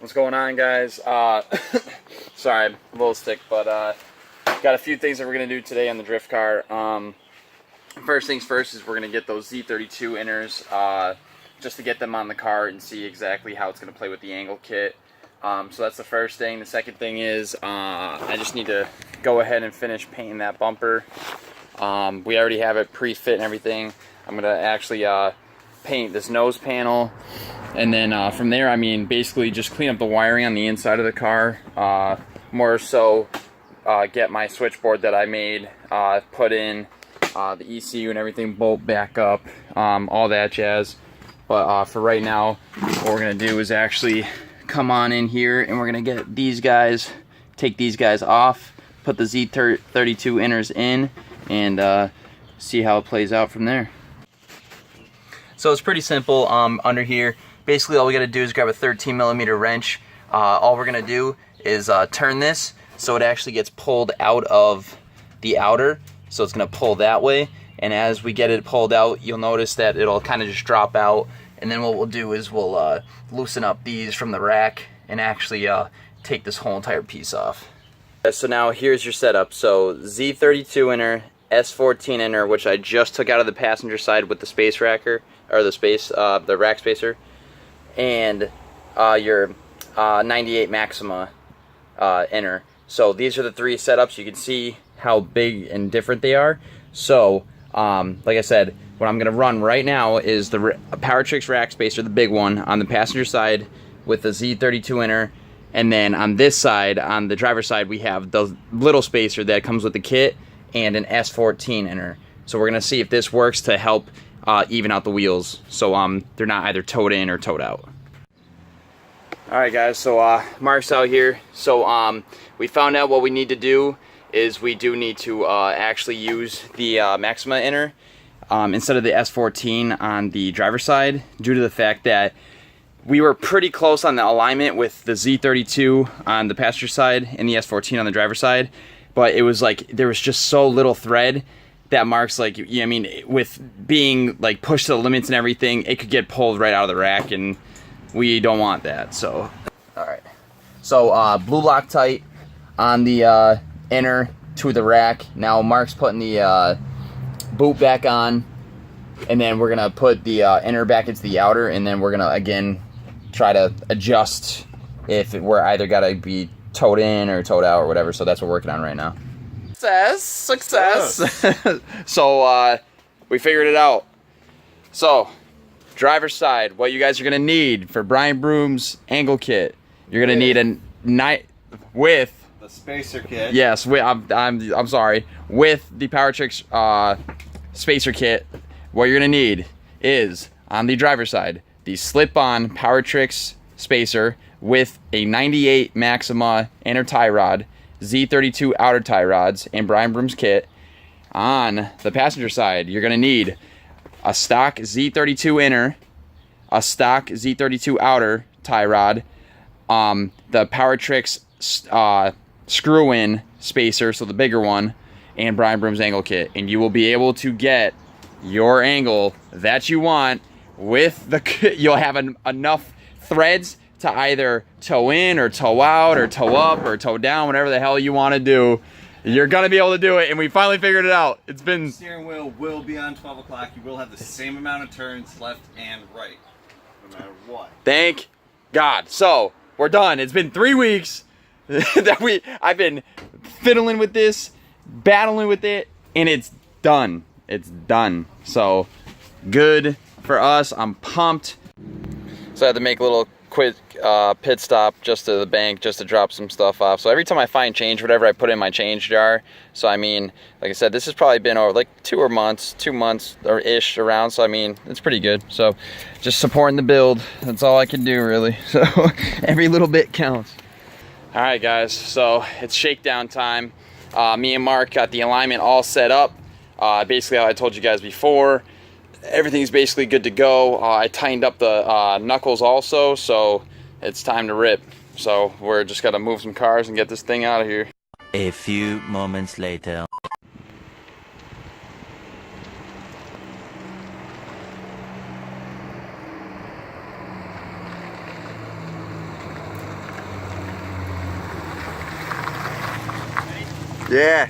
What's going on, guys? Sorry, I'm a little sick, but got a few things that we're gonna do today on the drift car. First things first is we're gonna get those Z-32 inners just to get them on the car and see exactly how it's gonna play with the angle kit. So that's the first thing. The second thing is I just need to go ahead and finish painting that bumper. We already have it pre-fit and everything. I'm gonna actually paint this nose panel, and then from there, I mean, basically just clean up the wiring on the inside of the car. More so get my switchboard that I made put in, the ECU and everything, bolt back up, all that jazz. But for right now, what we're gonna do is actually come on in here and we're gonna get these guys, take these guys off, put the Z-32 inners in, and see how it plays out from there. So it's pretty simple. Under here, basically all we gotta do is grab a 13mm wrench. All we're gonna do is turn this so it actually gets pulled out of the outer. So it's gonna pull that way, and as we get it pulled out, you'll notice that it'll kind of just drop out. And then what we'll do is we'll loosen up these from the rack and actually take this whole entire piece off. So now here's your setup. So Z-32 inner, S14 inner, which I just took out of the passenger side with the space racker, or the rack spacer, and your 98 maxima inner. So these are the three setups. You can see how big and different they are. So like I said, what I'm gonna run right now is the powertrix rack spacer, the big one, on the passenger side with the Z-32 inner, and then on this side, on the driver's side, we have the little spacer that comes with the kit and an S14 inner. So we're gonna see if this works to help even out the wheels, so they're not either towed in or towed out. Alright guys, so Mark's out here. So we found out what we need to do is we do need to actually use the maxima inner instead of the S14 on the driver's side, due to the fact that we were pretty close on the alignment with the Z-32 on the passenger side and the S14 on the driver's side, but it was like there was just so little thread that Mark's like, yeah, I mean, with being like pushed to the limits and everything, it could get pulled right out of the rack, and we don't want that. So all right, so blue Loctite on the inner to the rack. Now Mark's putting the boot back on, and then we're gonna put the inner back into the outer, and then we're gonna again try to adjust if we're either gotta be towed in or towed out or whatever. So that's what we're working on right now. Success. So we figured it out. So driver's side, what you guys are gonna need for Bryan Broome's angle kit, you're gonna need a night with the spacer kit. Yes, I'm sorry. With the powertrix spacer kit, what you're gonna need is, on the driver's side, the slip-on powertrix spacer with a 98 maxima inner tie rod, Z-32 outer tie rods, and Bryan Broome's kit. On the passenger side, you're gonna need a stock Z-32 inner, a stock Z-32 outer tie rod, the powertrix screw-in spacer, so the bigger one, and Bryan Broome's angle kit, and you will be able to get your angle that you want with the. You'll have enough threads to either tow in or tow out or tow up or tow down, whatever the hell you want to do. You're gonna be able to do it, and we finally figured it out. It's been. The steering wheel will be on 12 o'clock. You will have the same amount of turns left and right, no matter what. Thank God. So we're done. It's been 3 weeks that I've been fiddling with this, battling with it, and it's done. It's done. So good for us. I'm pumped. So I had to make a little quick pit stop just to the bank, just to drop some stuff off. So every time I find change, whatever, I put in my change jar. So I mean, like I said, this has probably been over like 2 months or ish around. So I mean, it's pretty good. So just supporting the build. That's all I can do, really. So every little bit counts. All right, guys. So it's shakedown time. Me and Mark got the alignment all set up. Basically, how I told you guys before, everything's basically good to go. I tightened up the knuckles also, so it's time to rip. So we're just gonna move some cars and get this thing out of here. A few moments later. Yeah.